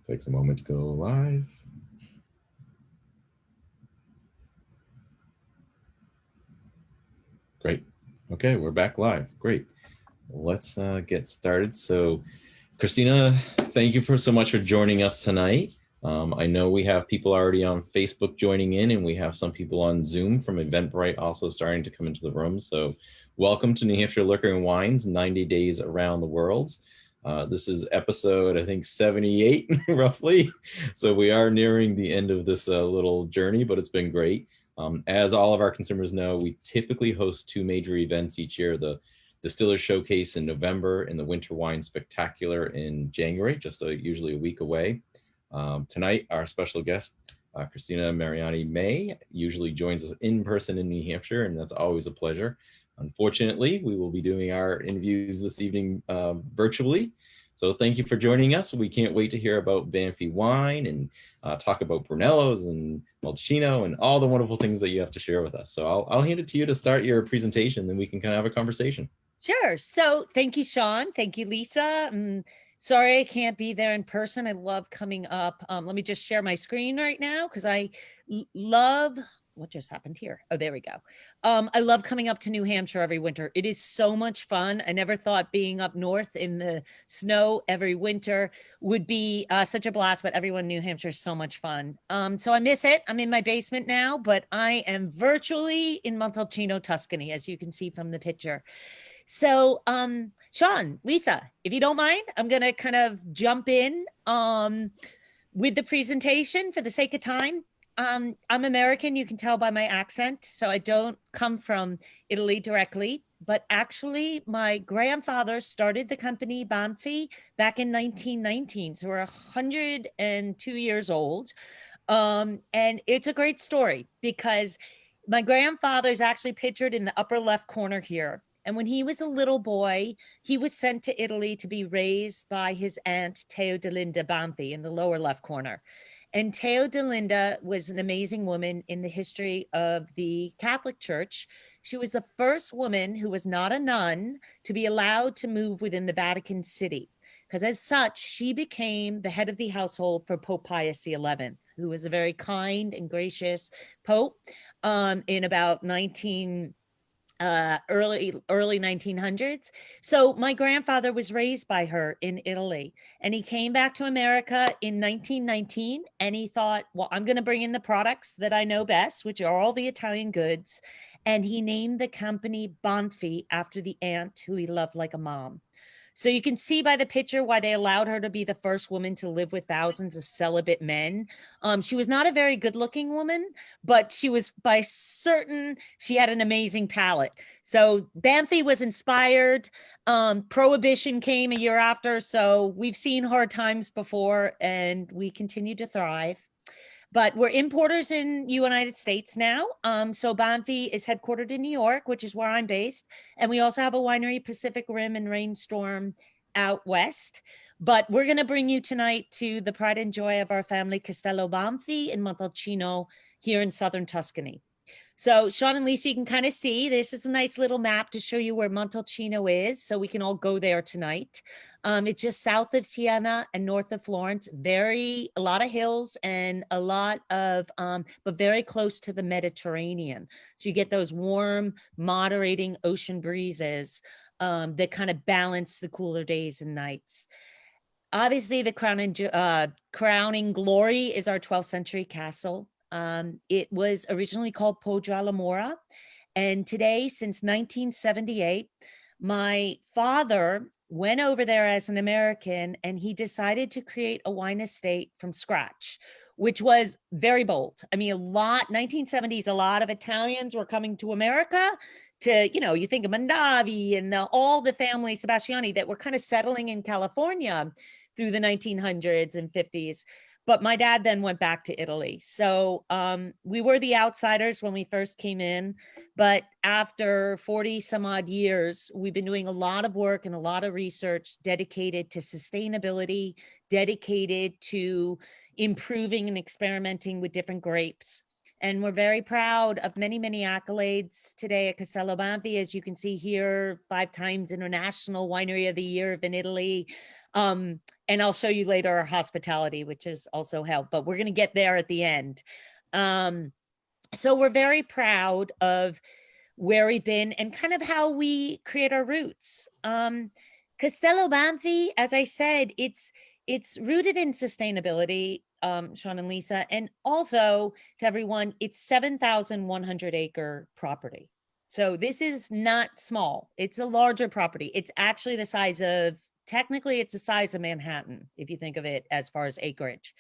Takes a moment to go live. Great. Okay, we're back live. Great. Let's get started. So, Cristina, thank you so much for joining us tonight. I know we have people already on Facebook joining in, and we have some people on Zoom from Eventbrite also starting to come into the room. So welcome to New Hampshire Liquor and Wines, 90 Days Around the World. This is episode, I think, 78, roughly. So we are nearing the end of this little journey, but it's been great. As all of our consumers know, we typically host two major events each year, the Distiller Showcase in November and the Winter Wine Spectacular in January, just usually a week away. Tonight, our special guest, Cristina Mariani-May, usually joins us in person in New Hampshire, and that's always a pleasure. Unfortunately, we will be doing our interviews this evening virtually. So thank you for joining us. We can't wait to hear about Banfi wine and talk about Brunellos and Maltino and all the wonderful things that you have to share with us. So I'll hand it to you to start your presentation, then we can kind of have a conversation. Sure. So thank you, Sean. Thank you, Lisa. Sorry I can't be there in person. I love coming up. Let me just share my screen right now because I love what just happened here. Oh, there we go. I love coming up to New Hampshire every winter. It is so much fun. I never thought being up north in the snow every winter would be such a blast, but everyone in New Hampshire is so much fun. So I miss it. I'm in my basement now, but I am virtually in Montalcino, Tuscany, as you can see from the picture. So, Sean, Lisa, if you don't mind, I'm going to kind of jump in with the presentation for the sake of time. I'm American, you can tell by my accent, so I don't come from Italy directly, but actually my grandfather started the company Bamfy back in 1919, so we're 102 years old. And it's a great story because my grandfather's actually pictured in the upper left corner here. And when he was a little boy, he was sent to Italy to be raised by his aunt, Theodelinda Bamfy, in the lower left corner. And Theodelinda was an amazing woman in the history of the Catholic Church. She was the first woman who was not a nun to be allowed to move within the Vatican City, because as such, she became the head of the household for Pope Pius XI, who was a very kind and gracious pope in about early 1900s. So my grandfather was raised by her in Italy, and he came back to America in 1919, and he thought, well, I'm going to bring in the products that I know best, which are all the Italian goods. And he named the company Banfi after the aunt who he loved like a mom. So you can see by the picture why they allowed her to be the first woman to live with thousands of celibate men. She was not a very good looking woman, but she was by certain, she had an amazing palate. So Bamfy was inspired. Prohibition came a year after. So we've seen hard times before and we continue to thrive. But we're importers in United States now. So Banfi is headquartered in New York, which is where I'm based. And we also have a winery, Pacific Rim and Rainstorm, out west. But we're going to bring you tonight to the pride and joy of our family, Castello Banfi in Montalcino here in southern Tuscany. So Sean and Lisa, you can kind of see this is a nice little map to show you where Montalcino is, so we can all go there tonight. It's just south of Siena and north of Florence. A lot of hills and a lot of, but very close to the Mediterranean. So you get those warm, moderating ocean breezes that kind of balance the cooler days and nights. Obviously, the crowning glory is our 12th century castle. It was originally called Poggio alla Mora. And today, since 1978, my father went over there as an American and he decided to create a wine estate from scratch, which was very bold. I mean, 1970s, a lot of Italians were coming to America to, you think of Mondavi and all the family Sebastiani that were kind of settling in California through the 1900s and 50s. But my dad then went back to Italy. So we were the outsiders when we first came in. But after 40 some odd years, we've been doing a lot of work and a lot of research dedicated to sustainability, dedicated to improving and experimenting with different grapes. And we're very proud of many, many accolades today at Castello Bamfy. As you can see here, 5 times International Winery of the Year in Italy. And I'll show you later our hospitality, which has also helped, but we're going to get there at the end. So we're very proud of where we've been and kind of how we create our roots. Castello Bamfy, as I said, it's rooted in sustainability, Sean and Lisa, and also to everyone, it's 7,100 acre property. So this is not small. It's a larger property. It's actually the size of, technically it's the size of Manhattan, if you think of it as far as acreage.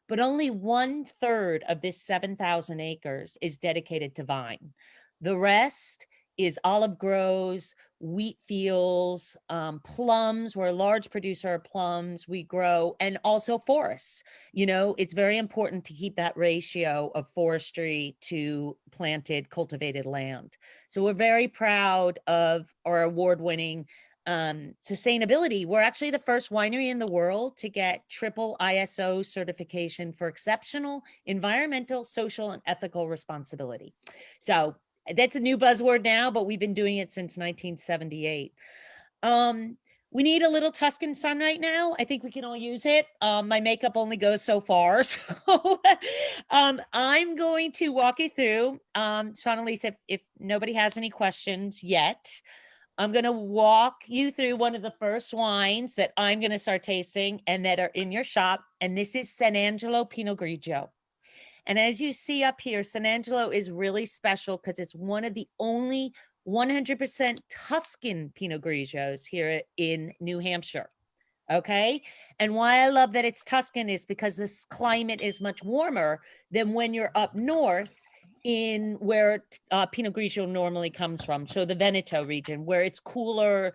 But only 1/3 of this 7,000 acres is dedicated to vine. The rest is olive groves, wheat fields, plums. We're a large producer of plums. We grow, and also forests. You know, it's very important to keep that ratio of forestry to planted, cultivated land. So we're very proud of our award-winning sustainability. We're actually the first winery in the world to get triple ISO certification for exceptional environmental, social, and ethical responsibility. So that's a new buzzword now, but we've been doing it since 1978. We need a little Tuscan sun right now. I think we can all use it. My makeup only goes so far. So I'm going to walk you through, Sean and Lisa, if nobody has any questions yet, I'm going to walk you through one of the first wines that I'm going to start tasting and that are in your shop. And this is San Angelo Pinot Grigio. And as you see up here, San Angelo is really special because it's one of the only 100% Tuscan Pinot Grigios here in New Hampshire. Okay. And why I love that it's Tuscan is because this climate is much warmer than when you're up north in where Pinot Grigio normally comes from. So the Veneto region, where it's cooler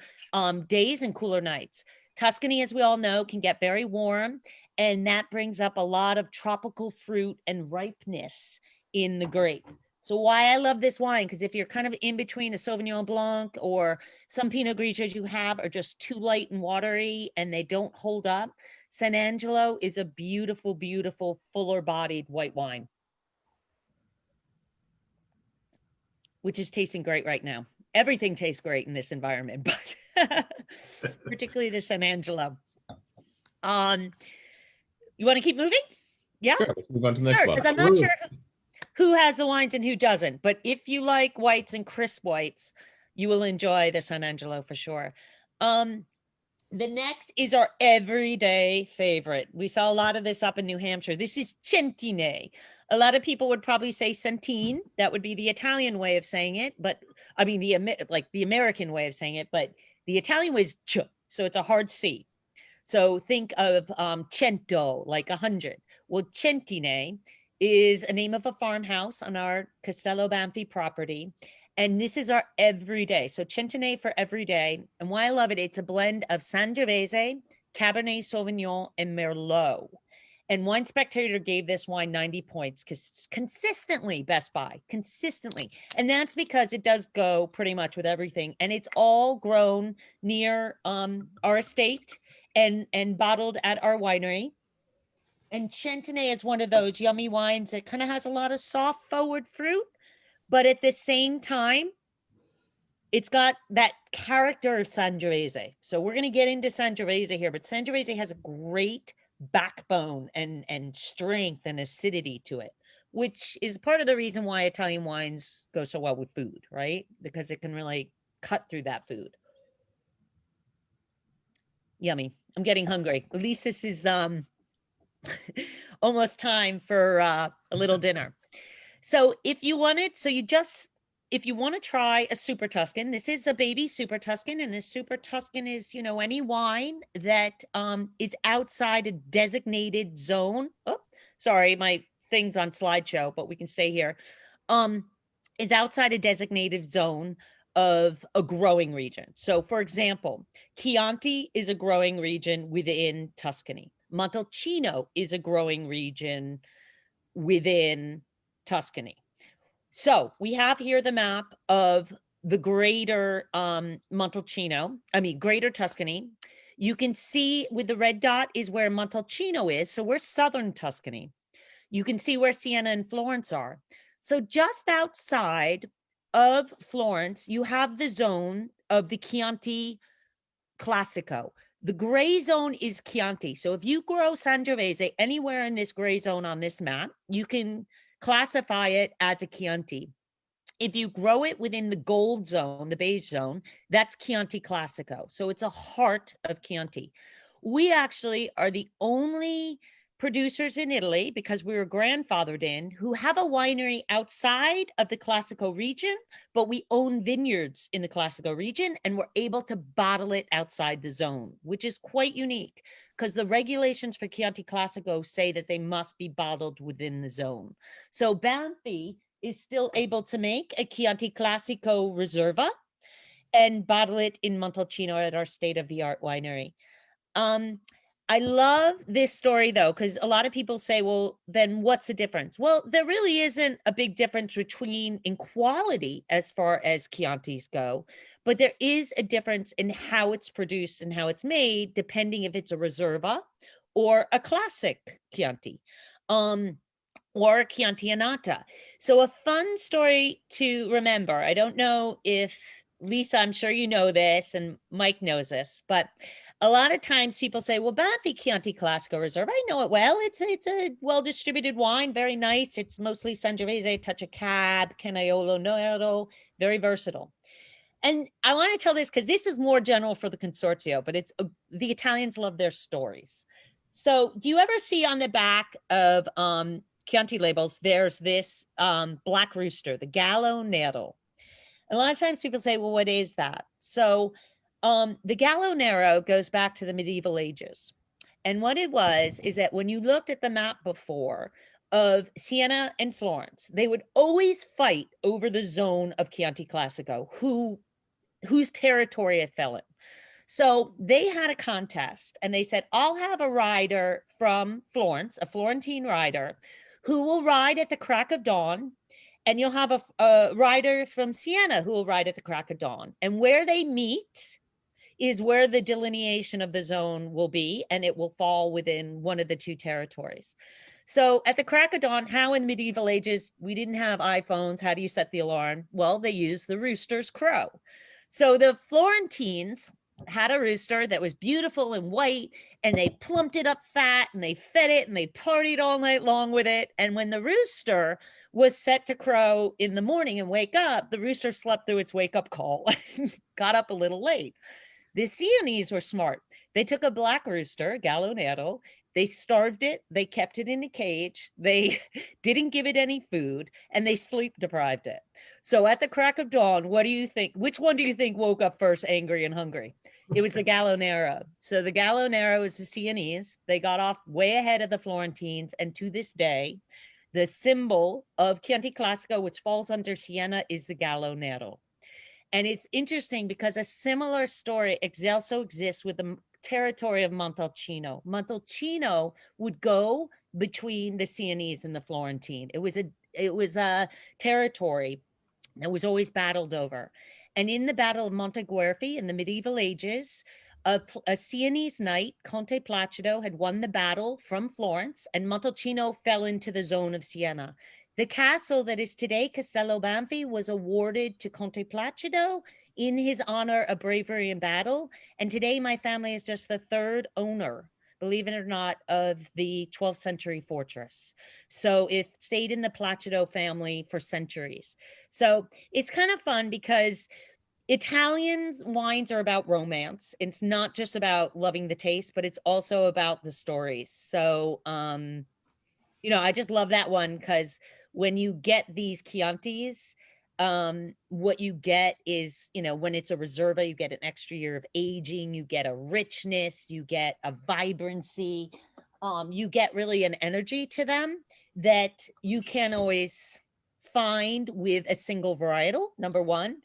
days and cooler nights. Tuscany, as we all know, can get very warm, and that brings up a lot of tropical fruit and ripeness in the grape. So why I love this wine, because if you're kind of in between a Sauvignon Blanc or some Pinot Grigios you have are just too light and watery and they don't hold up, San Angelo is a beautiful, beautiful, fuller-bodied white wine, which is tasting great right now. Everything tastes great in this environment, but particularly the San Angelo. You want to keep moving? Yeah. Sure, let's move on to the next one. Because I'm not sure who has the wines and who doesn't. But if you like whites and crisp whites, you will enjoy the San Angelo for sure. The next is our everyday favorite. We saw a lot of this up in New Hampshire. This is Chentine. A lot of people would probably say Chentine. That would be the Italian way of saying it, but I mean the American way of saying it. But the Italian way is ch, so it's a hard C. So think of cento, like 100. Well, Chentine is a name of a farmhouse on our Castello Bamfy property. And this is our everyday. So Chentine for everyday. And why I love it, it's a blend of Sangiovese, Cabernet Sauvignon, and Merlot. And Wine Spectator gave this wine 90 points because consistently Best Buy, consistently. And that's because it does go pretty much with everything. And it's all grown near our estate and bottled at our winery. And Chentine is one of those yummy wines that kind of has a lot of soft forward fruit, but at the same time, it's got that character of Sangiovese. So we're going to get into Sangiovese here, but Sangiovese has a great backbone and strength and acidity to it, which is part of the reason why Italian wines go so well with food, right? Because it can really cut through that food. Yummy. I'm getting hungry. At least this is almost time for a little dinner. So if you wanted, if you want to try a Super Tuscan, this is a baby Super Tuscan, and a Super Tuscan is, you know, any wine that is outside a designated zone. Oh, sorry, my thing's on slideshow, but we can stay here. Is outside a designated zone of a growing region. So for example, Chianti is a growing region within Tuscany. Montalcino is a growing region within Tuscany. So we have here the map of the greater greater Tuscany. You can see with the red dot is where Montalcino is. So we're southern Tuscany. You can see where Siena and Florence are. So just outside of Florence, you have the zone of the Chianti Classico. The gray zone is Chianti. So if you grow Sangiovese anywhere in this gray zone on this map, you can classify it as a Chianti. If you grow it within the gold zone, the beige zone, that's Chianti Classico. So it's a heart of Chianti. We actually are the only producers in Italy, because we were grandfathered in, who have a winery outside of the Classico region, but we own vineyards in the Classico region, and we're able to bottle it outside the zone, which is quite unique because the regulations for Chianti Classico say that they must be bottled within the zone. So Bamfy is still able to make a Chianti Classico Reserva and bottle it in Montalcino at our state-of-the-art winery. I love this story though, because a lot of people say, well, then what's the difference? Well, there really isn't a big difference between in quality as far as Chiantis go, but there is a difference in how it's produced and how it's made, depending if it's a Reserva or a classic Chianti. Or Chianti Annata. So a fun story to remember. I don't know if Lisa, I'm sure you know this, and Mike knows this, but a lot of times people say, well, Banfi Chianti Classico Reserve, I know it well. It's a well-distributed wine, very nice. It's mostly Sangiovese, touch of Cab, Canaiolo Nero, very versatile. And I want to tell this because this is more general for the Consorzio, but it's the Italians love their stories. So do you ever see on the back of Chianti labels, there's this black rooster, the Gallo Nero. And a lot of times people say, well, what is that? So the Gallo Nero goes back to the medieval ages. And what it was is that when you looked at the map before of Siena and Florence, they would always fight over the zone of Chianti Classico, whose territory it fell in. So they had a contest and they said, I'll have a rider from Florence, a Florentine rider, who will ride at the crack of dawn. And you'll have a rider from Siena who will ride at the crack of dawn. And where they meet is where the delineation of the zone will be, and it will fall within one of the two territories. So at the crack of dawn, how in the medieval ages, we didn't have iPhones. How do you set the alarm? Well, they used the rooster's crow. So the Florentines had a rooster that was beautiful and white, and they plumped it up fat and they fed it and they partied all night long with it. And when the rooster was set to crow in the morning and wake up, the rooster slept through its wake up call, got up a little late. The Sienese were smart. They took a black rooster, Gallo Nero, they starved it, they kept it in a cage, they didn't give it any food, and they sleep deprived it. So at the crack of dawn, what do you think? Which one do you think woke up first, angry and hungry? It was the Gallo Nero. So the Gallo Nero is the Sienese. They got off way ahead of the Florentines, and to this day, the symbol of Chianti Classico, which falls under Siena, is the Gallo Nero. And it's interesting because a similar story also exists with the territory of Montalcino. Montalcino would go between the Sienese and the Florentine. It was a territory that was always battled over. And in the Battle of Monteguerfi in the medieval ages, a Sienese knight, Conte Placido, had won the battle from Florence, and Montalcino fell into the zone of Siena. The castle that is today Castello Bamfy was awarded to Conte Placido in his honor of bravery in battle. And today my family is just the third owner, believe it or not, of the 12th century fortress. So it stayed in the Placido family for centuries. So it's kind of fun because Italian wines are about romance. It's not just about loving the taste, but it's also about the stories. So, I just love that one because when you get these Chiantis, what you get is, when it's a Reserva, you get an extra year of aging, you get a richness, you get a vibrancy, you get really an energy to them that you can't always find with a single varietal, number one,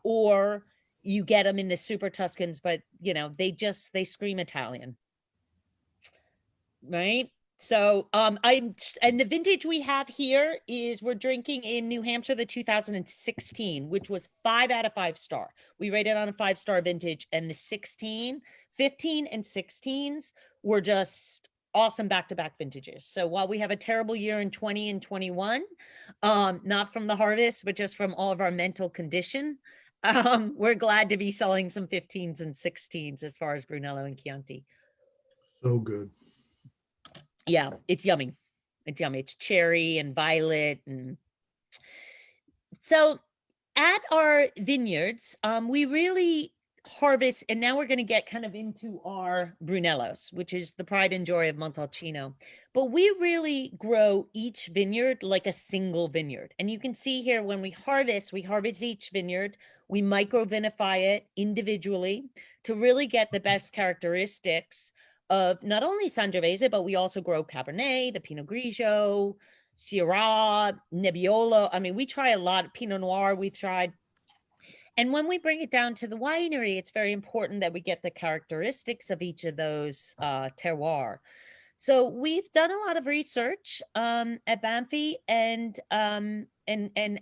or you get them in the super Tuscans, but they scream Italian, right? So and the vintage we have here is we're drinking in New Hampshire, the 2016, which was 5 out of 5 star. We rated on a 5-star vintage, and the 15 and 16s were just awesome back-to-back vintages. So while we have a terrible year in 20 and 21, not from the harvest, but just from all of our mental condition, we're glad to be selling some 15s and 16s as far as Brunello and Chianti. So good. Yeah, it's yummy. It's yummy. It's cherry and violet. And so at our vineyards, we really harvest, and now we're going to get kind of into our Brunellos, which is the pride and joy of Montalcino. But we really grow each vineyard like a single vineyard. And you can see here when we harvest each vineyard, we micro vinify it individually to really get the best characteristics of not only Sangiovese, but we also grow Cabernet, the Pinot Grigio, Syrah, Nebbiolo. I mean, we try a lot of Pinot Noir we've tried. And when we bring it down to the winery, it's very important that we get the characteristics of each of those terroir. So we've done a lot of research at Bamfy and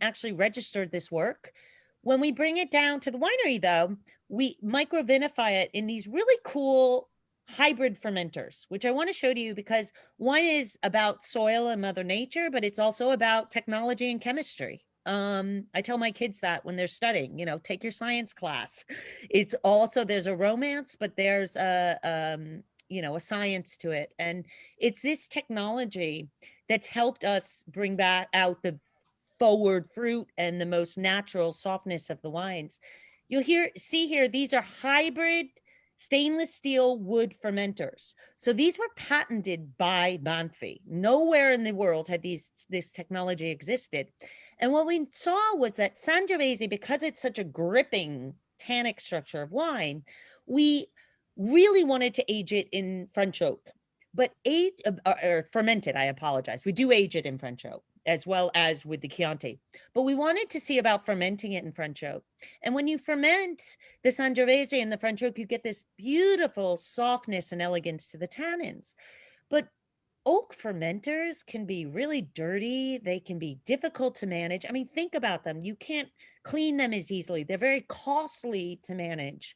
actually registered this work. When we bring it down to the winery, though, we micro vinify it in these really cool hybrid fermenters, which I want to show to you because wine is about soil and Mother Nature, but it's also about technology and chemistry. I tell my kids that when they're studying, you know, take your science class. It's also, there's a romance, but there's a science to it. And it's this technology that's helped us bring back out the forward fruit and the most natural softness of the wines. You'll see here, these are hybrid stainless steel wood fermenters. So these were patented by Banfi. Nowhere in the world had this technology existed. And what we saw was that Sangiovese, because it's such a gripping tannic structure of wine, we really wanted to age it in French oak, but fermented, I apologize. We do age it in French oak as well as with the Chianti, but we wanted to see about fermenting it in French oak. And when you ferment the Sangiovese in the French oak, you get this beautiful softness and elegance to the tannins. But oak fermenters can be really dirty. They can be difficult to manage. I mean, think about them. You can't clean them as easily. They're very costly to manage.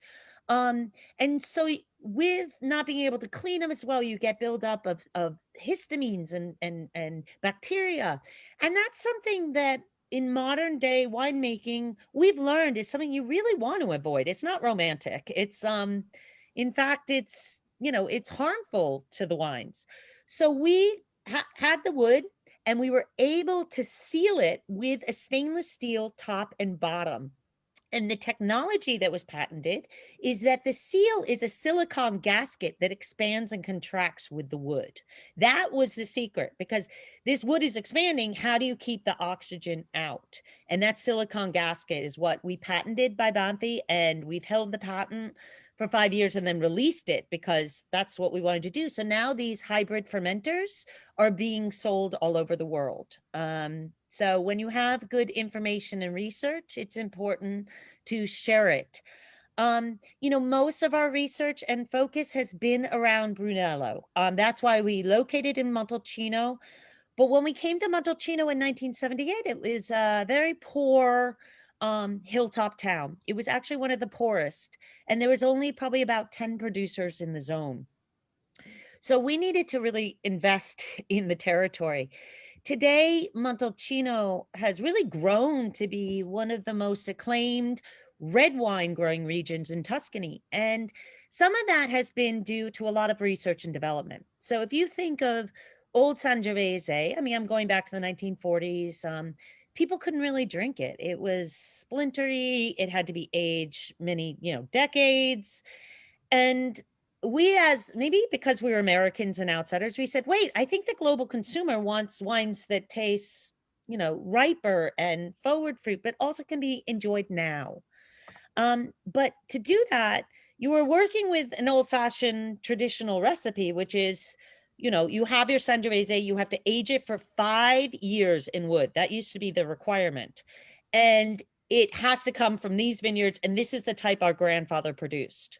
And so with not being able to clean them as well, you get buildup of histamines and bacteria. And that's something that in modern day winemaking, we've learned is something you really want to avoid. It's not romantic. It's, in fact, it's, it's harmful to the wines. So we had the wood and we were able to seal it with a stainless steel top and bottom. And the technology that was patented is that the seal is a silicone gasket that expands and contracts with the wood. That was the secret, because this wood is expanding. How do you keep the oxygen out? And that silicone gasket is what we patented by Bamfy, and we've held the patent for 5 years and then released it because that's what we wanted to do. So now these hybrid fermenters are being sold all over the world. So when you have good information and research, it's important to share it. Most of our research and focus has been around Brunello. That's why we located in Montalcino. But when we came to Montalcino in 1978, it was a very poor hilltop town. It was actually one of the poorest, and there was only probably about 10 producers in the zone. So we needed to really invest in the territory. Today, Montalcino has really grown to be one of the most acclaimed red wine growing regions in Tuscany. And some of that has been due to a lot of research and development. So if you think of old Sangiovese, I mean, I'm going back to the 1940s, people couldn't really drink it. It was splintery. It had to be aged many, decades. And we, as maybe because we were Americans and outsiders, we said, wait, I think the global consumer wants wines that taste, riper and forward fruit, but also can be enjoyed now. But to do that, you were working with an old-fashioned traditional recipe, which is, you have your Sangiovese, you have to age it for 5 years in wood. That used to be the requirement. And it has to come from these vineyards, and this is the type our grandfather produced.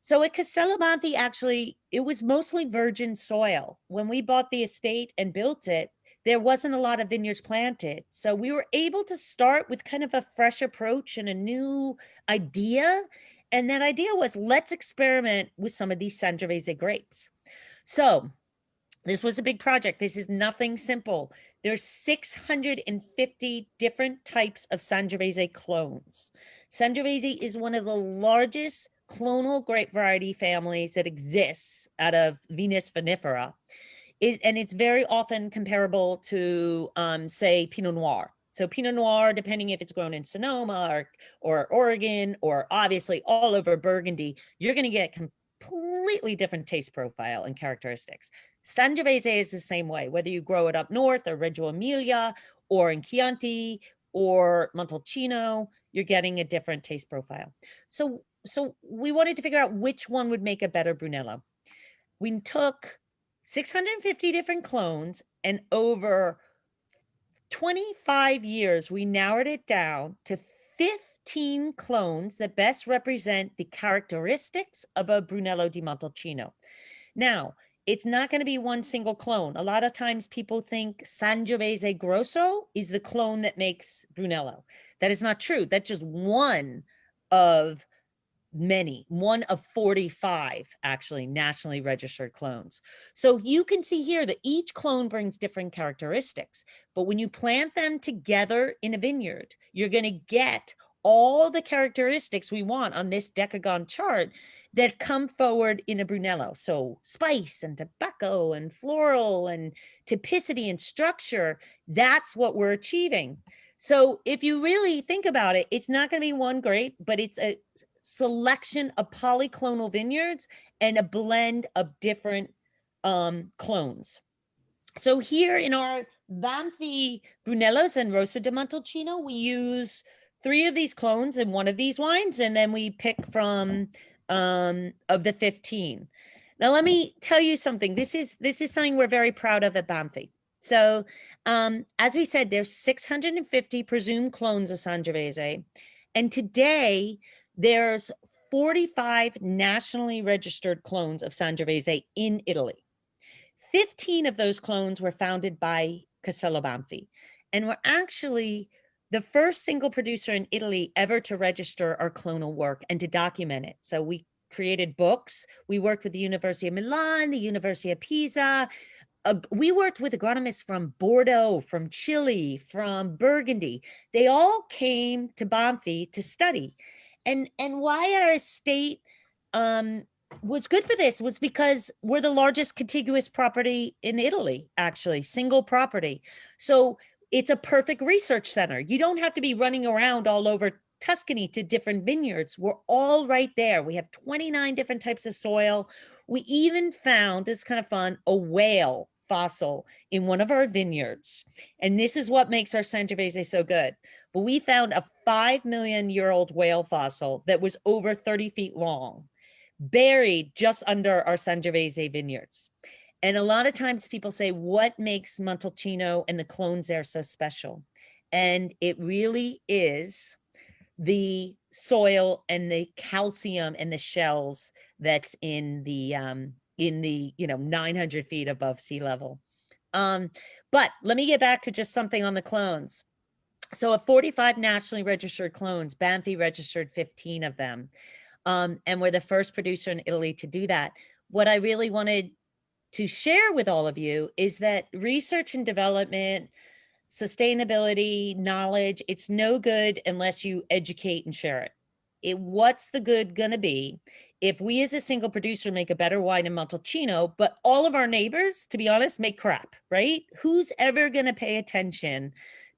So at Castello Bamfy, actually, it was mostly virgin soil. When we bought the estate and built it, there wasn't a lot of vineyards planted. So we were able to start with kind of a fresh approach and a new idea. And that idea was, let's experiment with some of these Sangiovese grapes. So This was a big project. This is nothing simple. There's 650 different types of Sangiovese clones. Sangiovese is one of the largest clonal grape variety families that exists out of Venus vinifera. And it's very often comparable to, say, Pinot Noir. So Pinot Noir, depending if it's grown in Sonoma or Oregon, or obviously all over Burgundy, you're going to get completely different taste profile and characteristics. Sangiovese is the same way, whether you grow it up north or Reggio Emilia or in Chianti or Montalcino, you're getting a different taste profile. So we wanted to figure out which one would make a better Brunello. We took 650 different clones, and over 25 years, we narrowed it down to 15 clones that best represent the characteristics of a Brunello di Montalcino. Now, it's not going to be one single clone. A lot of times people think Sangiovese Grosso is the clone that makes Brunello. That is not true. That's just one of many, one of 45 actually nationally registered clones. So you can see here that each clone brings different characteristics, but when you plant them together in a vineyard, you're going to get all the characteristics we want on this decagon chart that come forward in a Brunello. So spice and tobacco and floral and typicity and structure, that's what we're achieving. So if you really think about it, it's not going to be one grape, but it's a selection of polyclonal vineyards and a blend of different clones. So here in our Bamfy Brunellos and Rosso di Montalcino, we use 3 of these clones in one of these wines, and then we pick from of the 15. Now, let me tell you something. This is something we're very proud of at Bamfy. So as we said, there's 650 presumed clones of Sangiovese, and today there's 45 nationally registered clones of Sangiovese in Italy. 15 of those clones were founded by Castello Bamfy, and we're actually the first single producer in Italy ever to register our clonal work and to document it. So we created books. We worked with the University of Milan, the University of Pisa. We worked with agronomists from Bordeaux, from Chile, from Burgundy. They all came to Bamfy to study. And why our estate was good for this was because we're the largest contiguous property in Italy, actually, single property. So it's a perfect research center. You don't have to be running around all over Tuscany to different vineyards. We're all right there. We have 29 different types of soil. We even found, this is kind of fun, a whale fossil in one of our vineyards. And this is what makes our Sangiovese so good. But we found a 5 million year old whale fossil that was over 30 feet long, buried just under our Sangiovese vineyards. And a lot of times people say, what makes Montalcino and the clones there so special? And it really is the soil and the calcium and the shells that's in the 900 feet above sea level. But let me get back to just something on the clones. So of 45 nationally registered clones, Banfi registered 15 of them. And we're the first producer in Italy to do that. What I really wanted to share with all of you is that research and development, sustainability, knowledge, it's no good unless you educate and share it. What's the good gonna be if we as a single producer make a better wine in Montalcino, but all of our neighbors, to be honest, make crap, right? Who's ever gonna pay attention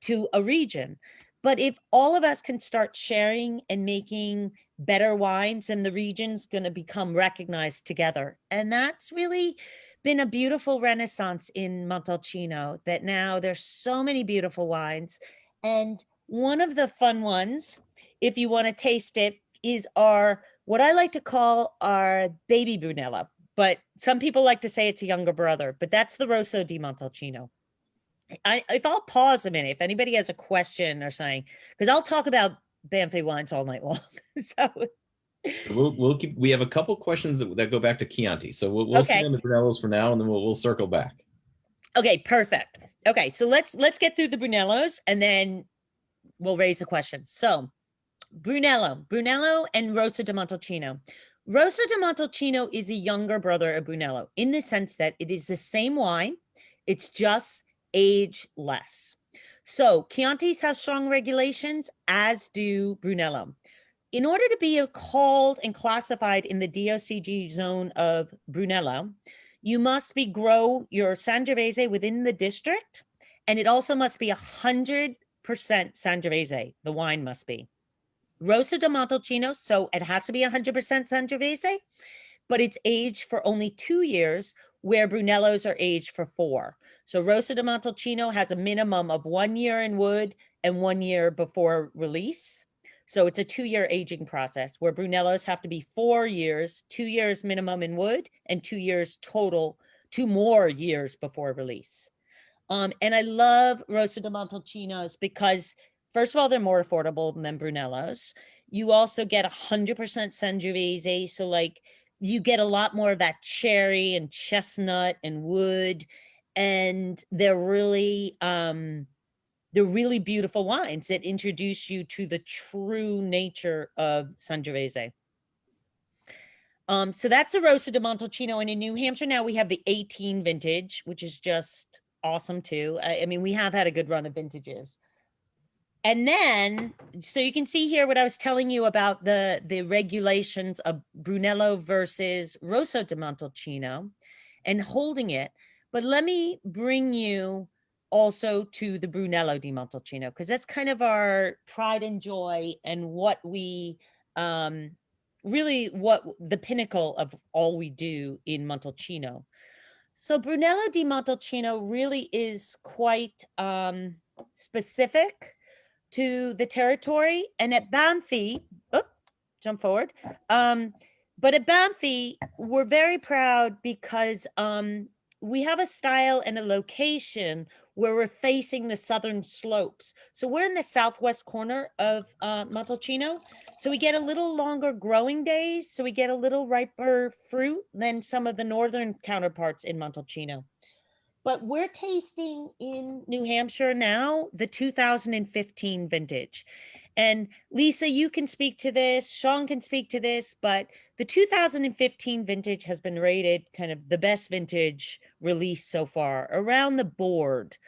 to a region? But if all of us can start sharing and making better wines, then the region's gonna become recognized together. And that's really been a beautiful renaissance in Montalcino, that now there's so many beautiful wines. And one of the fun ones, if you want to taste it, is our, what I like to call our baby Brunello. But some people like to say it's a younger brother, but that's the Rosso di Montalcino. If I'll pause a minute, if anybody has a question or something, because I'll talk about Bamfy wines all night long. So we'll keep. We have a couple questions that go back to Chianti, so we'll stay on the Brunellos for now, and then we'll circle back. Okay, perfect. Okay, so let's get through the Brunellos, and then we'll raise the question. So Brunello and Rosso di Montalcino. Rosso di Montalcino is a younger brother of Brunello in the sense that it is the same wine. It's just age less. So Chiantis have strong regulations, as do Brunello. In order to be called and classified in the DOCG zone of Brunello, you must grow your Sangiovese within the district, and it also must be 100% Sangiovese, the wine must be. Rosso di Montalcino, so it has to be 100% Sangiovese, but it's aged for only 2 years, where Brunellos are aged for 4. So Rosso di Montalcino has a minimum of 1 year in wood and 1 year before release. So it's a 2-year aging process, where Brunellos have to be 4 years, 2 years minimum in wood, and 2 years total, 2 more years before release. And I love Rosso di Montalcinos because, first of all, they're more affordable than Brunellos. You also get 100% Sangiovese, so like you get a lot more of that cherry and chestnut and wood, and they're really beautiful wines that introduce you to the true nature of Sangiovese. So that's a Rosso di Montalcino, and in New Hampshire now we have the 18 vintage, which is just awesome too. I mean, we have had a good run of vintages. And then, so you can see here what I was telling you about the regulations of Brunello versus Rosso di Montalcino and holding it. But let me bring you also to the Brunello di Montalcino, because that's kind of our pride and joy and what we really what the pinnacle of all we do in Montalcino. So Brunello di Montalcino really is quite specific to the territory. And at Bamfy, jump forward. But at Bamfy, we're very proud because we have a style and a location where we're facing the southern slopes. So we're in the southwest corner of Montalcino. So we get a little longer growing days. So we get a little riper fruit than some of the northern counterparts in Montalcino. But we're tasting in New Hampshire now the 2015 vintage. And Lisa, you can speak to this, Sean can speak to this, but the 2015 vintage has been rated kind of the best vintage release so far around the board.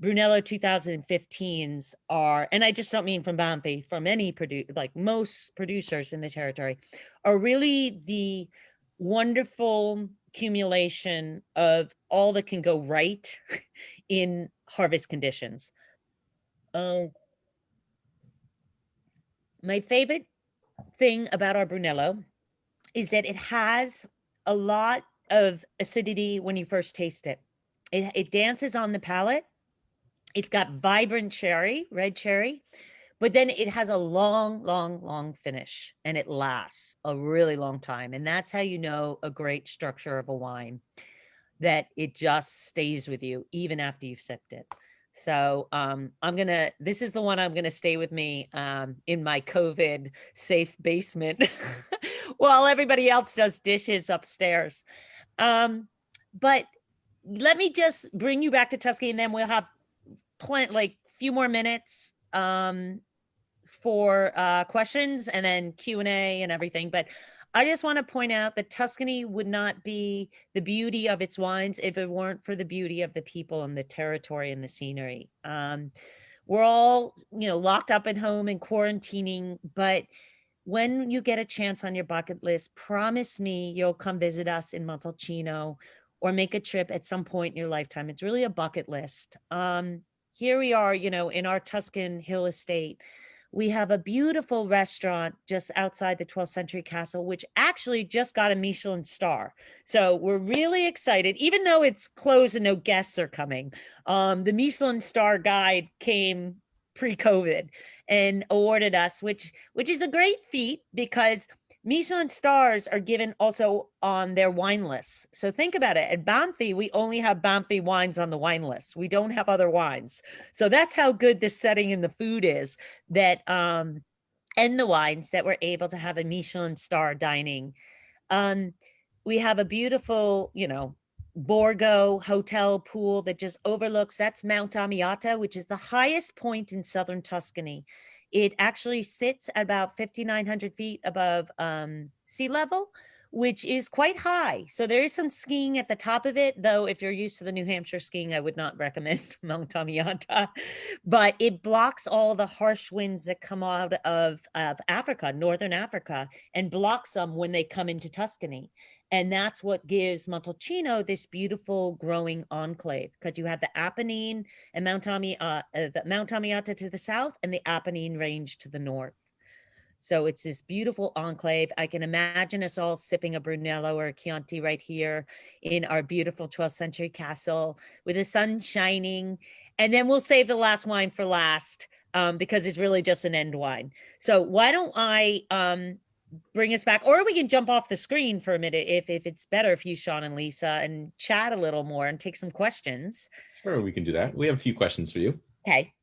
Brunello 2015s are, and I just don't mean from Bamfy, from any like most producers in the territory, are really the wonderful accumulation of all that can go right in harvest conditions. My favorite thing about our Brunello is that it has a lot of acidity when you first taste it. It dances on the palate. It's got vibrant cherry, red cherry, but then it has a long finish, and it lasts a really long time. And that's how you know a great structure of a wine, that it just stays with you even after you've sipped it. So this is the one I'm gonna stay with me in my COVID safe basement while everybody else does dishes upstairs. But let me just bring you back to Tuscany, and then we'll have like few more minutes for questions and then Q&A and everything. But I just want to point out that Tuscany would not be the beauty of its wines if it weren't for the beauty of the people and the territory and the scenery. We're all, locked up at home and quarantining, but when you get a chance on your bucket list, promise me you'll come visit us in Montalcino or make a trip at some point in your lifetime. It's really a bucket list. Here we are, in our Tuscan hill estate. We have a beautiful restaurant just outside the 12th century castle, which actually just got a Michelin star. So we're really excited, even though it's closed and no guests are coming. The Michelin star guide came pre-COVID and awarded us, which is a great feat, because Michelin stars are given also on their wine lists. So think about it. At Bamfy, we only have Bamfy wines on the wine list. We don't have other wines. So that's how good this setting in the food is, that and the wines, that we're able to have a Michelin star dining. We have a beautiful, Borgo hotel pool that just overlooks, that's Mount Amiata, which is the highest point in southern Tuscany. it actually sits at about 5,900 feet above sea level, which is quite high. So there is some skiing at the top of it, though if you're used to the New Hampshire skiing, I would not recommend Mount Tamiata. But it blocks all the harsh winds that come out of Africa, Northern Africa, and blocks them when they come into Tuscany. And that's what gives Montalcino this beautiful growing enclave, because you have the Apennine and Mount Tamiata to the south and the Apennine Range to the north. So it's this beautiful enclave. I can imagine us all sipping a Brunello or a Chianti right here in our beautiful 12th century castle with the sun shining. And then we'll save the last wine for last because it's really just an end wine. So why don't I bring us back, or we can jump off the screen for a minute if it's better if you, Sean and Lisa, and chat a little more and take some questions. Sure, we can do that. We have a few questions for you. Okay.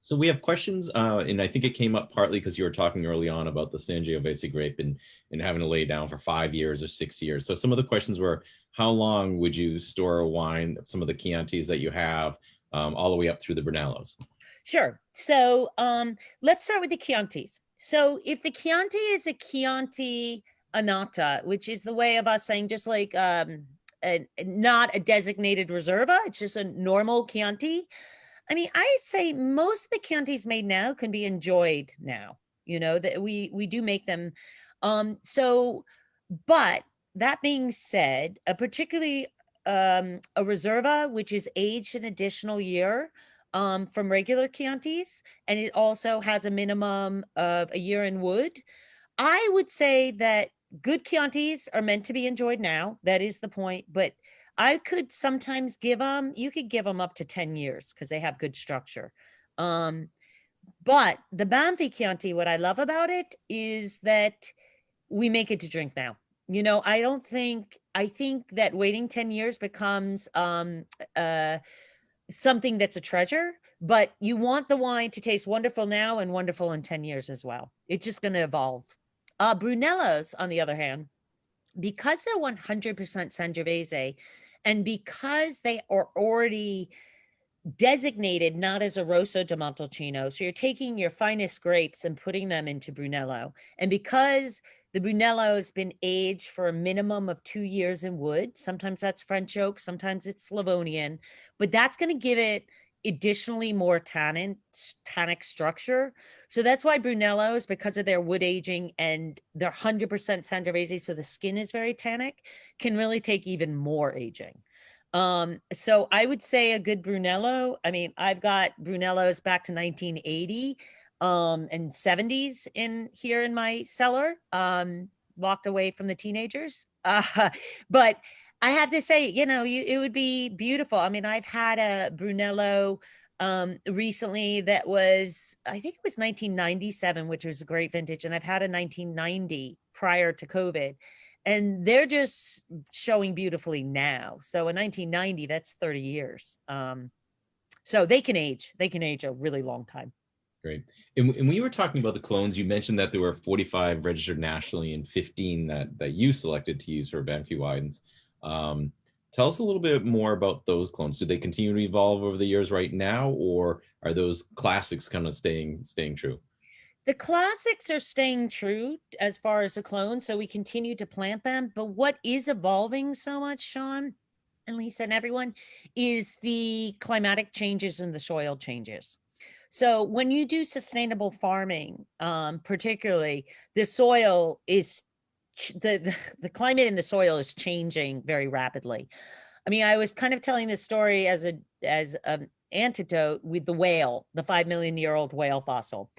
So we have questions, and I think it came up partly because you were talking early on about the Sangiovese grape and having to lay down for 5 years or 6 years. So some of the questions were, how long would you store a wine, some of the Chiantis that you have, all the way up through the Brunellos? Sure. So let's start with the Chiantis. So if the Chianti is a Chianti Annata, which is the way of us saying just like not a designated Reserva, it's just a normal Chianti. I mean, I say most of the Chiantis made now can be enjoyed now, you know, that we do make them. But that being said, particularly a Reserva, which is aged an additional year, from regular Chiantis, and it also has a minimum of a year in wood. I would say that good Chiantis are meant to be enjoyed now. That is the point. But I could sometimes you could give them up to 10 years because they have good structure. But the Bamfy Chianti, what I love about it is that we make it to drink now. You know, I think that waiting 10 years becomes something that's a treasure, but you want the wine to taste wonderful now and wonderful in 10 years as well. It's just going to evolve. Brunellos, on the other hand, because they're 100% Sangiovese, and because they are already designated not as a Rosso di Montalcino, so you're taking your finest grapes and putting them into Brunello, and because the Brunello has been aged for a minimum of 2 years in wood. Sometimes that's French oak, sometimes it's Slavonian, but that's going to give it additionally more tannic structure. So that's why Brunellos, because of their wood aging and they're 100% Sangiovese, so the skin is very tannic, can really take even more aging. So I would say a good Brunello. I mean, I've got Brunellos back to 1980 and 70s in here in my cellar, locked away from the teenagers. But I have to say, you know, it would be beautiful. I mean, I've had a Brunello recently that was, I think it was 1997, which was a great vintage. And I've had a 1990 prior to COVID. And they're just showing beautifully now. So in 1990, that's 30 years. So they can age a really long time. Great. And when you were talking about the clones, you mentioned that there were 45 registered nationally and 15 that you selected to use for Banfi wines. Tell us a little bit more about those clones. Do they continue to evolve over the years right now, or are those classics kind of staying true? The classics are staying true as far as the clones, so we continue to plant them. But what is evolving so much, Sean and Lisa and everyone, is the climatic changes and the soil changes. So when you do sustainable farming, particularly, the soil is the climate in the soil is changing very rapidly. I mean, I was kind of telling this story as an antidote with the whale, the 5 million year old whale fossil.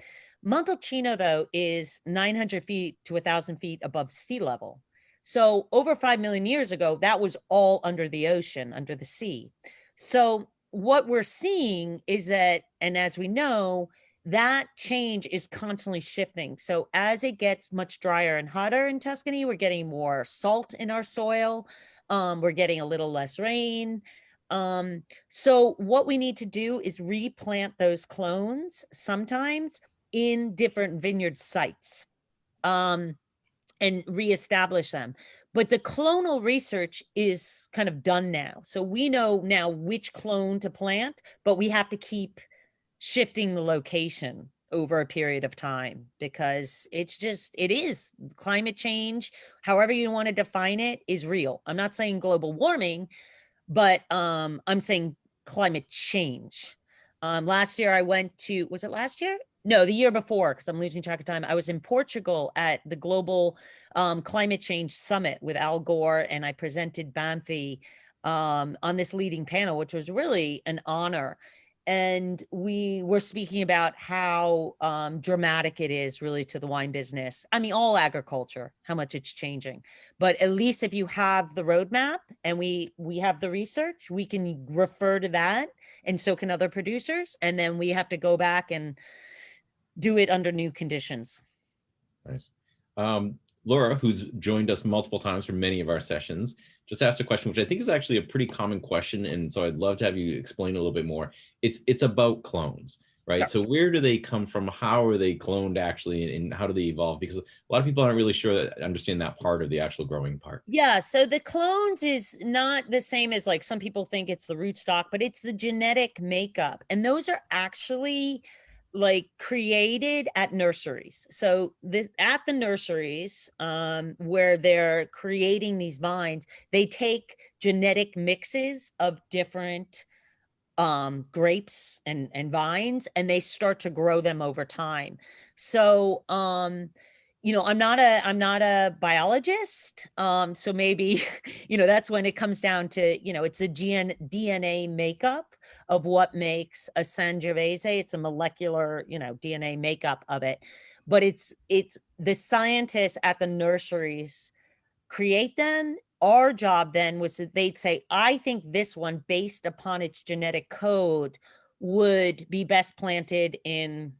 Montalcino, though, is 900 feet to 1,000 feet above sea level. So over 5 million years ago, that was all under the ocean, under the sea. So what we're seeing is that, and as we know, that change is constantly shifting. So as it gets much drier and hotter in Tuscany, we're getting more salt in our soil. We're getting a little less rain. So what we need to do is replant those clones sometimes in different vineyard sites and reestablish them. But the clonal research is kind of done now. So we know now which clone to plant, but we have to keep shifting the location over a period of time, because it is climate change, however you want to define it, is real. I'm not saying global warming, but I'm saying climate change. Last year I went to, was it last year? No, the year before, because I'm losing track of time. I was in Portugal at the Global Climate Change Summit with Al Gore, and I presented Bamfy on this leading panel, which was really an honor. And we were speaking about how dramatic it is really to the wine business. I mean, all agriculture, how much it's changing. But at least if you have the roadmap and we have the research, we can refer to that, and so can other producers. And then we have to go back and do it under new conditions. Nice. Laura, who's joined us multiple times for many of our sessions, just asked a question, which I think is actually a pretty common question. And so I'd love to have you explain a little bit more. It's about clones, right? Sure. So where do they come from? How are they cloned actually? And how do they evolve? Because a lot of people aren't really sure that understand that part of the actual growing part. Yeah, so the clones is not the same as, like, some people think it's the rootstock, but it's the genetic makeup. And those are actually like created at nurseries. So at the nurseries where they're creating these vines, they take genetic mixes of different grapes and vines, and they start to grow them over time. So I'm not a biologist, so maybe that's when it comes down to, it's a DNA makeup of what makes a Sangiovese. It's a molecular DNA makeup of it, but it's the scientists at the nurseries create them. Our job then was that they'd say, I think this one, based upon its genetic code, would be best planted in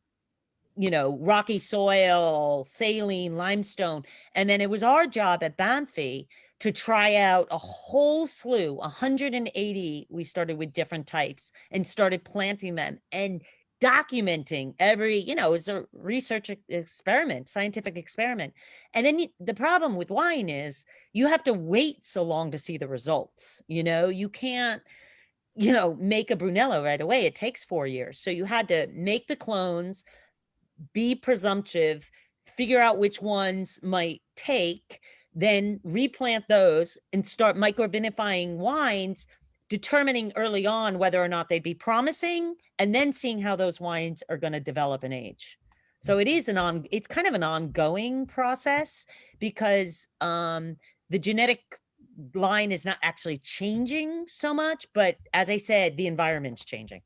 rocky soil, saline, limestone. And then it was our job at Bamfy to try out a whole slew, 180. We started with different types and started planting them and documenting every, it was a research experiment, scientific experiment. And then the problem with wine is you have to wait so long to see the results. You can't, make a Brunello right away. It takes 4 years. So you had to make the clones, be presumptive, figure out which ones might take, then replant those and start microvinifying wines, determining early on whether or not they'd be promising, and then seeing how those wines are going to develop and age. So it's kind of an ongoing process, because the genetic line is not actually changing so much, but as I said, the environment's changing.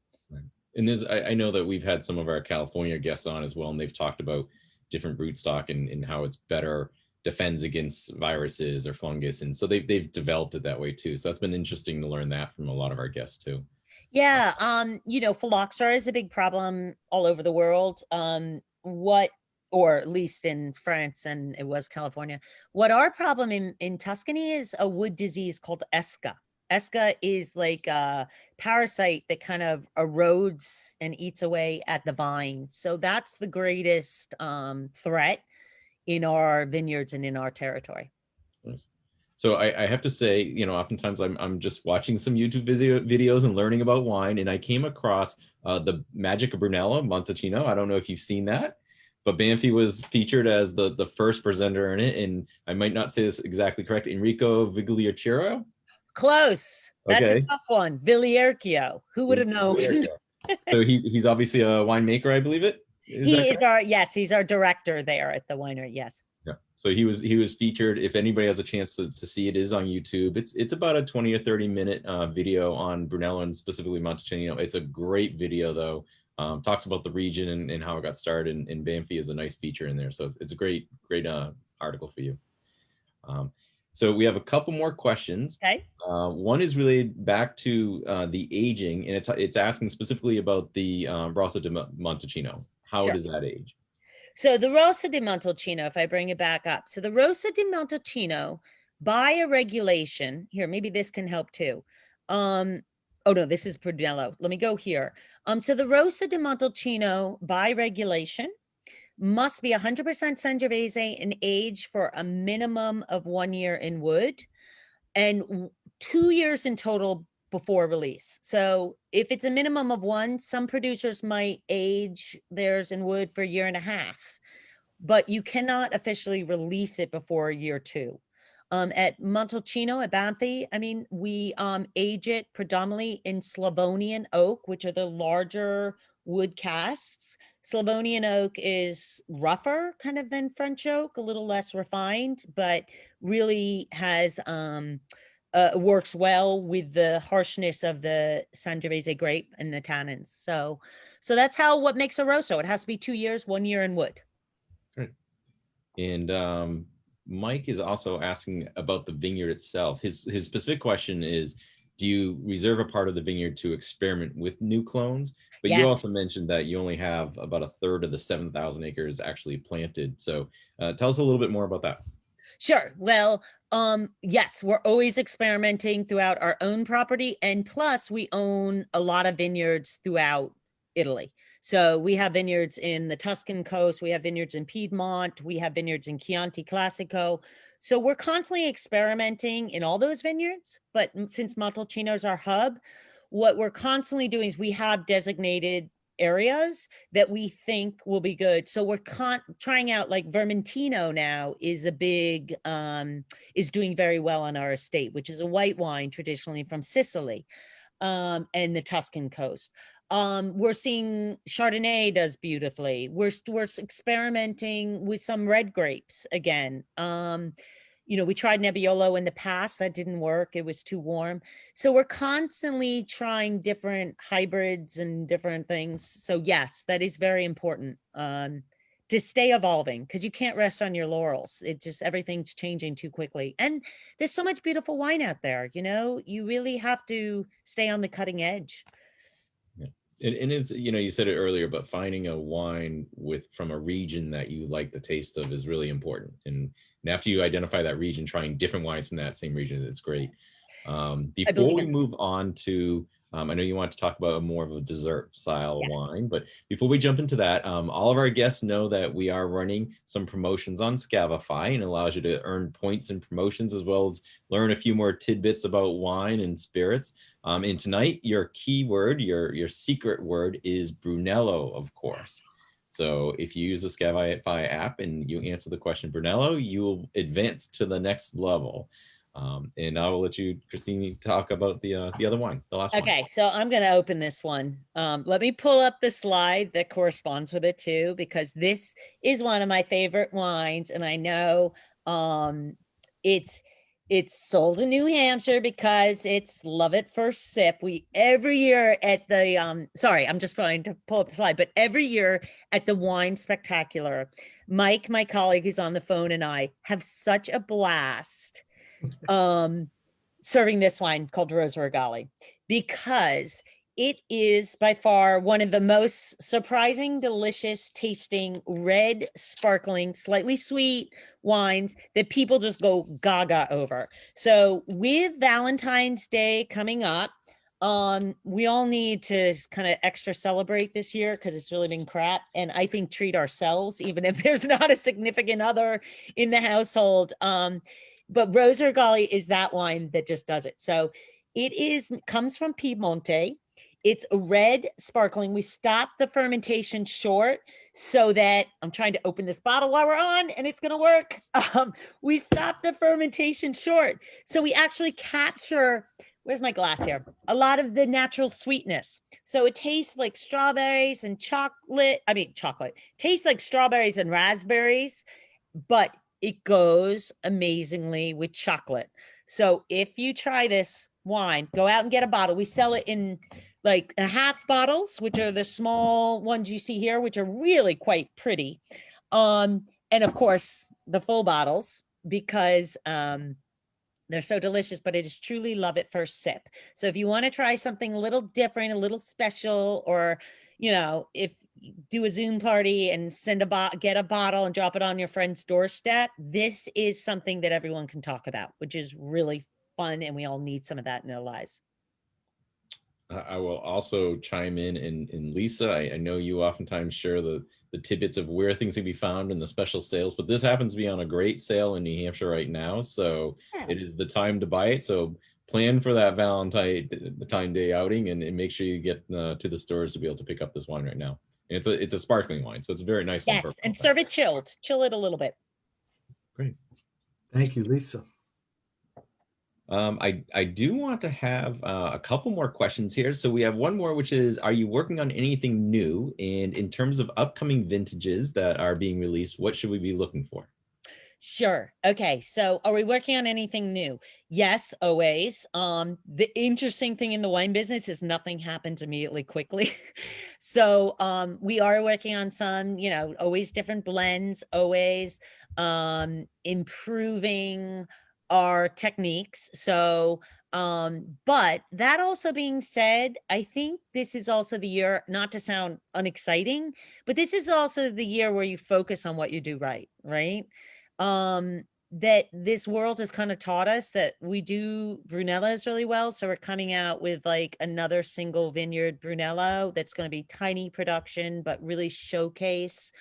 And I know that we've had some of our California guests on as well, and they've talked about different rootstock and how it's better defends against viruses or fungus. And so they've developed it that way too. So that's been interesting to learn that from a lot of our guests too. Yeah. Phylloxera is a big problem all over the world. Or at least in France, and it was California. What our problem in Tuscany is a wood disease called Esca. Esca is like a parasite that kind of erodes and eats away at the vine. So that's the greatest threat in our vineyards and in our territory. Nice. So I have to say, oftentimes I'm just watching some YouTube videos and learning about wine, and I came across the Magic of Brunello Montalcino. I don't know if you've seen that, but Bamfy was featured as the first presenter in it, and I might not say this exactly correct. Enrico Vigliacero. Close. That's Okay. a tough one. Villierchio. Who would have known? So he's obviously a winemaker, I believe it. He's our director there at the winery. Yes. Yeah. So he was featured. If anybody has a chance to see it, is on YouTube. It's about a 20 or 30 minute video on Brunello and specifically Montalcino. It's a great video though. Talks about the region and how it got started, and Bamfy is a nice feature in there. So it's a great article for you. So we have a couple more questions. Okay. One is related back to the aging, and it's asking specifically about the Rosso di Montalcino. How does that age? So the Rosso di Montalcino, if I bring it back up. So the Rosso di Montalcino, by a regulation, here, maybe this can help too. Oh no, this is Brunello. Let me go here. So the Rosso di Montalcino, by regulation, must be 100% Sangiovese and age for a minimum of 1 year in wood and 2 years in total before release. So if it's a minimum of one, some producers might age theirs in wood for a year and a half, but you cannot officially release it before year two. At Montalcino at Bamfy, I mean, we age it predominantly in Slavonian oak, which are the larger wood casks. Slavonian oak is rougher kind of than French oak, a little less refined, but really has works well with the harshness of the Sangiovese grape and the tannins. So that's how what makes a rosso. It has to be 2 years, 1 year in wood. Great. And Mike is also asking about the vineyard itself. His specific question is, do you reserve a part of the vineyard to experiment with new clones? But you Yes. also mentioned that you only have about a third of the 7,000 acres actually planted. So tell us a little bit more about that. Sure. Well, yes, we're always experimenting throughout our own property. And plus we own a lot of vineyards throughout Italy. So we have vineyards in the Tuscan coast, we have vineyards in Piedmont, we have vineyards in Chianti Classico. So we're constantly experimenting in all those vineyards. But since Montalcino is our hub, what we're constantly doing is we have designated areas that we think will be good. So we're trying out, like Vermentino now is a big, is doing very well on our estate, which is a white wine traditionally from Sicily and the Tuscan coast. We're seeing Chardonnay does beautifully. We're experimenting with some red grapes again. You know, we tried Nebbiolo in the past, that didn't work. It was too warm. So we're constantly trying different hybrids and different things. So yes, that is very important to stay evolving, because you can't rest on your laurels. It just, everything's changing too quickly. And there's so much beautiful wine out there, you know, you really have to stay on the cutting edge. And it's, you know, you said it earlier, but finding a wine from a region that you like the taste of is really important. And after you identify that region, trying different wines from that same region, it's great. Before we move on to, I know you want to talk about more of a dessert style wine, but before we jump into that, all of our guests know that we are running some promotions on Scavify, and it allows you to earn points and promotions, as well as learn a few more tidbits about wine and spirits. And tonight, your keyword, your secret word is Brunello, of course. So if you use the Scavify app and you answer the question Brunello, you will advance to the next level. And I will let you, Cristina, talk about the other wine, the last one. Okay, so I'm going to open this one. Let me pull up the slide that corresponds with it too, because this is one of my favorite wines, and I know it's sold in New Hampshire because it's love at first sip. We every year at the sorry, I'm just trying to pull up the slide, but every year at the Wine Spectacular, Mike, my colleague who's on the phone, and I have such a blast serving this wine called Rosa Regali, because it is by far one of the most surprising, delicious tasting, red, sparkling, slightly sweet wines that people just go gaga over. So with Valentine's Day coming up, we all need to kind of extra celebrate this year because it's really been crap. And I think treat ourselves, even if there's not a significant other in the household. But Rosa Regali is that wine that just does it. So it comes from Piedmonte. It's a red sparkling. We stopped the fermentation short so that I'm trying to open this bottle while we're on, and it's going to work. We stopped the fermentation short. So we actually capture, where's my glass here? A lot of the natural sweetness. So it tastes like strawberries and chocolate. Tastes like strawberries and raspberries, but it goes amazingly with chocolate. So if you try this wine, go out and get a bottle. We sell it in like half bottles, which are the small ones you see here, which are really quite pretty. And of course, the full bottles, because they're so delicious, but it is truly love at first sip. So if you want to try something a little different, a little special, or, you know, if you do a Zoom party and get a bottle and drop it on your friend's doorstep, this is something that everyone can talk about, which is really fun. And we all need some of that in their lives. I will also chime in, and Lisa, I know you oftentimes share the tidbits of where things can be found and the special sales, but this happens to be on a great sale in New Hampshire right now. So it is the time to buy it. So plan for that Valentine Day outing and make sure you get to the stores to be able to pick up this wine right now. And it's a sparkling wine, so it's a very nice one. Yes, and serve it chilled. Chill it a little bit. Great. Thank you, Lisa. I do want to have a couple more questions here. So we have one more, which is, are you working on anything new? And in terms of upcoming vintages that are being released, what should we be looking for? Sure. Okay. So are we working on anything new? Yes, always. The interesting thing in the wine business is nothing happens immediately quickly. So we are working on some, always different blends, always improving our techniques. So but that also being said, I think this is also the year, not to sound unexciting, but this is also the year where you focus on what you do right, right? That this world has kind of taught us that we do Brunellos really well. So we're coming out with like another single vineyard Brunello that's going to be tiny production, but really showcase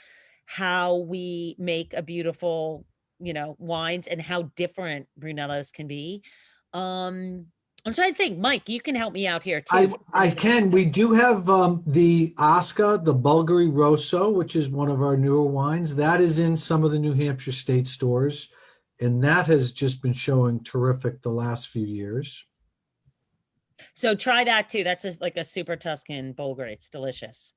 how we make a beautiful, wines and how different Brunellos can be. I'm trying to think, Mike, you can help me out here too. I can. We do have the Oscar, the Bulgari Rosso, which is one of our newer wines. That is in some of the New Hampshire state stores, and that has just been showing terrific the last few years. So try that too. That's like a super Tuscan Bulgari. It's delicious.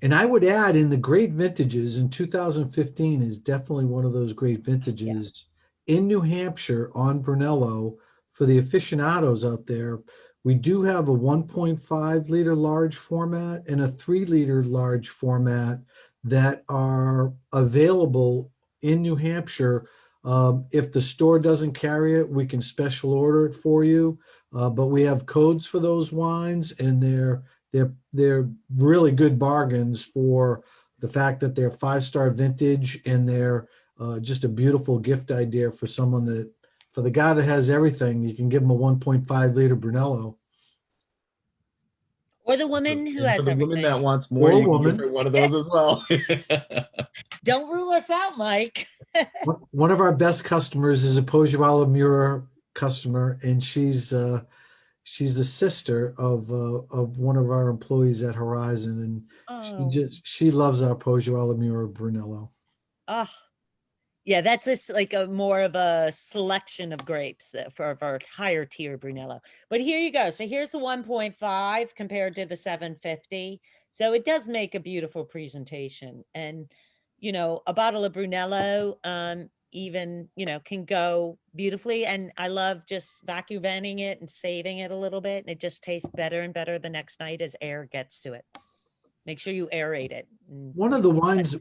And I would add, in the great vintages, in 2015 is definitely one of those great vintages in New Hampshire on Brunello. For the aficionados out there, we do have a 1.5 liter large format and a 3 liter large format that are available in New Hampshire. If the store doesn't carry it, we can special order it for you. But we have codes for those wines, and they're really good bargains for the fact that they're 5-star vintage, and they're just a beautiful gift idea for someone that, for the guy that has everything, you can give him a 1.5 liter Brunello. Or the woman who has for the everything. woman that wants more, Or a you can woman. give her one of those as well. Don't rule us out, Mike. One of our best customers is a Poggioala Mura customer, and she's the sister of one of our employees at Horizon, and she loves our Poggioala Mura Brunello. Oh, yeah, that's just like a more of a selection of grapes that for our higher tier Brunello. But here you go. So here's the 1.5 compared to the 750. So it does make a beautiful presentation. And, a bottle of Brunello, even, can go beautifully. And I love just vacuum venting it and saving it a little bit. And it just tastes better and better the next night as air gets to it. Make sure you aerate it. One of the wines,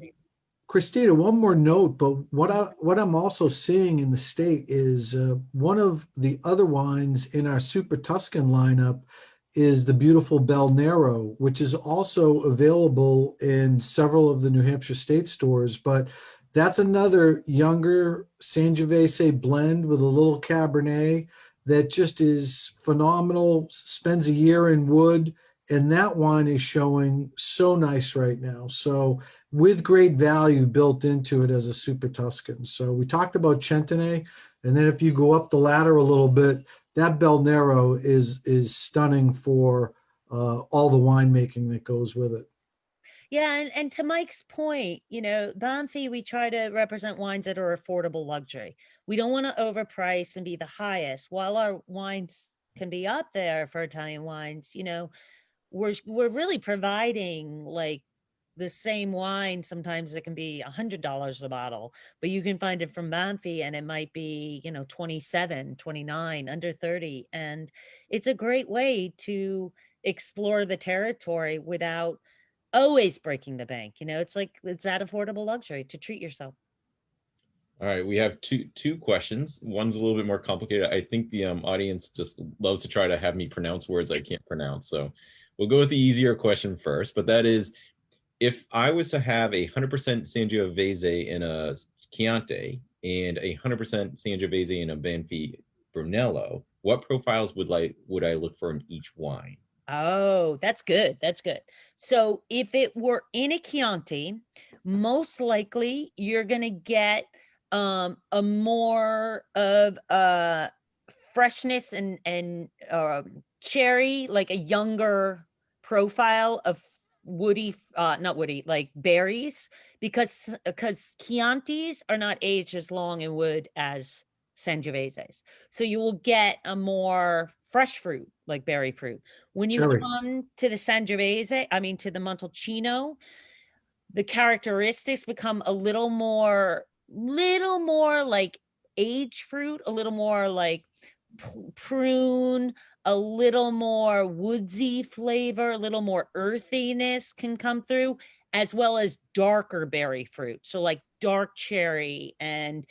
Cristina, one more note, but what I'm also seeing in the state is one of the other wines in our Super Tuscan lineup is the beautiful Bel Nero, which is also available in several of the New Hampshire state stores. But that's another younger Sangiovese blend with a little Cabernet that just is phenomenal, spends a year in wood, and that wine is showing so nice right now. So with great value built into it as a Super Tuscan. So we talked about Chentine, and then if you go up the ladder a little bit, that Bel Nero is stunning for all the winemaking that goes with it. Yeah, and to Mike's point, Bamfy, we try to represent wines that are affordable luxury. We don't want to overprice and be the highest. While our wines can be up there for Italian wines, we're really providing like the same wine. Sometimes it can be $100 a bottle, but you can find it from Banfi and it might be, 27, 29, under 30. And it's a great way to explore the territory without always breaking the bank. It's like, it's that affordable luxury to treat yourself. All right, we have two questions. One's a little bit more complicated. I think the audience just loves to try to have me pronounce words I can't pronounce. So we'll go with the easier question first, but that is, if I was to have 100% Sangiovese in a Chianti and 100% Sangiovese in a Banfi Brunello, what profiles would I look for in each wine? Oh, that's good. That's good. So if it were in a Chianti, most likely you're going to get a more of a freshness and cherry, like a younger profile of woody, not woody, like berries, because Chiantis are not aged as long in wood as Sangioveses. So you will get a more fresh fruit, like berry fruit. When you Cherry. come to the Sangiovese, I mean to the Montalcino, the characteristics become a little more like aged fruit, a little more like prune, a little more woodsy flavor, a little more earthiness can come through, as well as darker berry fruit. So like dark cherry and,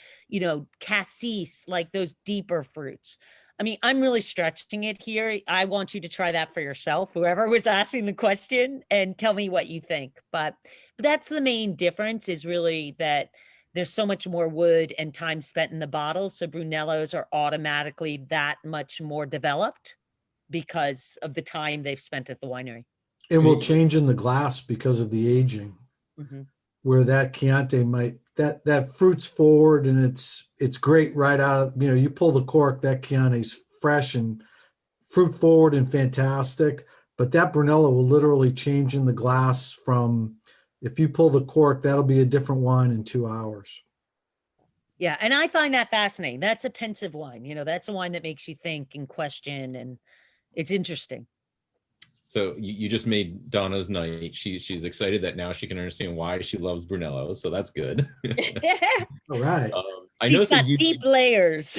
cassis, like those deeper fruits. I mean, I'm really stretching it here. I want you to try that for yourself, whoever was asking the question, and tell me what you think. But that's the main difference, is really that there's so much more wood and time spent in the bottle. So Brunellos are automatically that much more developed because of the time they've spent at the winery. It will change in the glass because of the aging, where that Chianti might, that fruit's forward and it's great right out of, you pull the cork, that Chianti's fresh and fruit forward and fantastic. But that Brunello will literally change in the glass from, if you pull the cork, that'll be a different wine in 2 hours. Yeah, and I find that fascinating. That's a pensive wine. That's a wine that makes you think and question, and it's interesting. So you just made Donna's night. She's excited that now she can understand why she loves Brunello. So that's good. All right. I She's noticed got that you deep layers.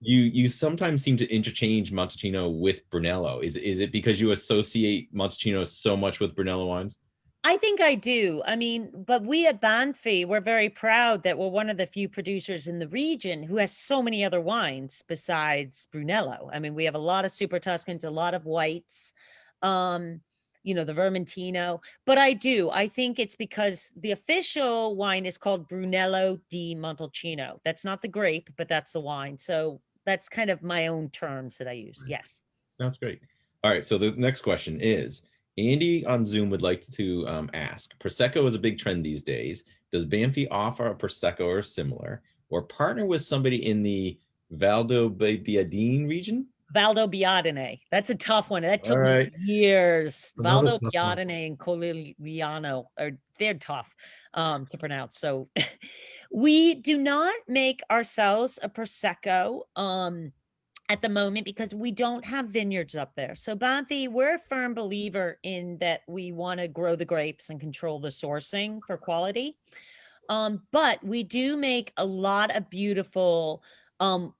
you sometimes seem to interchange Montalcino with Brunello. Is it because you associate Montalcino so much with Brunello wines? I think I do. I mean, but we at Banfi, we're very proud that we're one of the few producers in the region who has so many other wines besides Brunello. I mean, we have a lot of Super Tuscans, a lot of whites, the Vermentino. But I think it's because the official wine is called Brunello di Montalcino. That's not the grape, but that's the wine. So that's kind of my own terms that I use. Yes. That's great. All right. So the next question is, Andy on Zoom would like to ask, Prosecco is a big trend these days. Does Bamfy offer a Prosecco or similar, or partner with somebody in the Valdo Biadine region? Valdo Biadine. That's a tough one. That took me years. Another Valdo tough one. Biadine and Coligliano they're tough to pronounce. So we do not make ourselves a Prosecco at the moment because we don't have vineyards up there. So Bamfy, we're a firm believer in that we want to grow the grapes and control the sourcing for quality. But we do make a lot of beautiful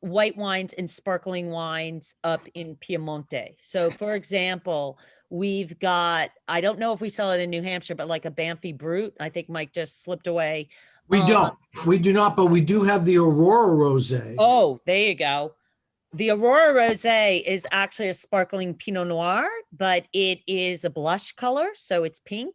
white wines and sparkling wines up in Piemonte. So for example, we've got, I don't know if we sell it in New Hampshire, but like a Bamfy Brut, I think Mike just slipped away. We do not, but we do have the Aurora Rose. Oh, there you go. The Aurora Rose is actually a sparkling Pinot Noir, but it is a blush color, so it's pink.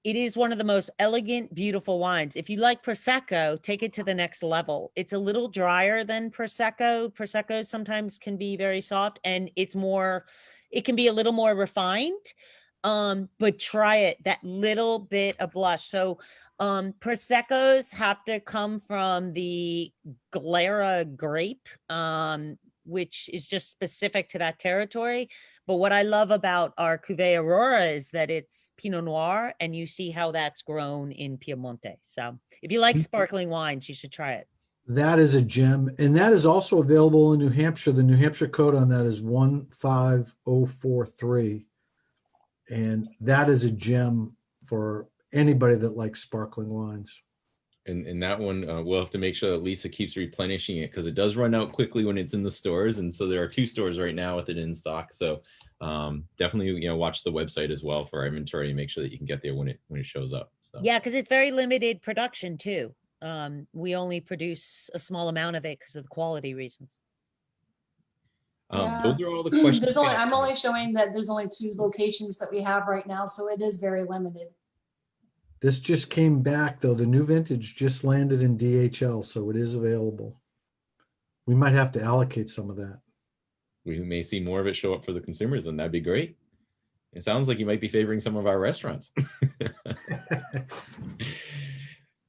It is one of the most elegant, beautiful wines. If you like Prosecco, take it to the next level. It's a little drier than Prosecco. Prosecco sometimes can be very soft, and it can be a little more refined, but try it, that little bit of blush. So Proseccos have to come from the Glera grape, which is just specific to that territory. But what I love about our Cuvée Aurora is that it's Pinot Noir, and you see how that's grown in Piemonte. So if you like sparkling wines, you should try it. That is a gem. And that is also available in New Hampshire. The New Hampshire code on that is 15043. And that is a gem for anybody that likes sparkling wines. And that one, we'll have to make sure that Lisa keeps replenishing it because it does run out quickly when it's in the stores. And so there are 2 stores right now with it in stock. So definitely, watch the website as well for our inventory and make sure that you can get there when it shows up. So yeah, because it's very limited production too. We only produce a small amount of it because of the quality reasons. Those are all the questions. I'm only showing that there's only 2 locations that we have right now, so it is very limited. This just came back, though. The new vintage just landed in DHL, so it is available. We might have to allocate some of that. We may see more of it show up for the consumers, and that'd be great. It sounds like you might be favoring some of our restaurants.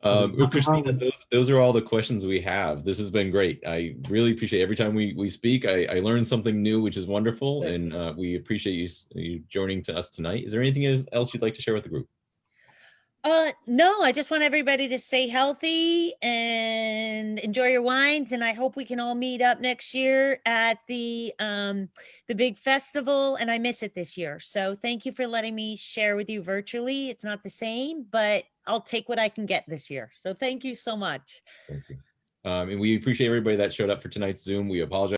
Nothing wrong Christina, with- those are all the questions we have. This has been great. I really appreciate every time we speak. I learn something new, which is wonderful, and we appreciate you joining to us tonight. Is there anything else you'd like to share with the group? No, I just want everybody to stay healthy and enjoy your wines. And I hope we can all meet up next year at the big festival. And I miss it this year. So thank you for letting me share with you virtually. It's not the same, but I'll take what I can get this year. So thank you so much. Thank you. And we appreciate everybody that showed up for tonight's Zoom. We apologize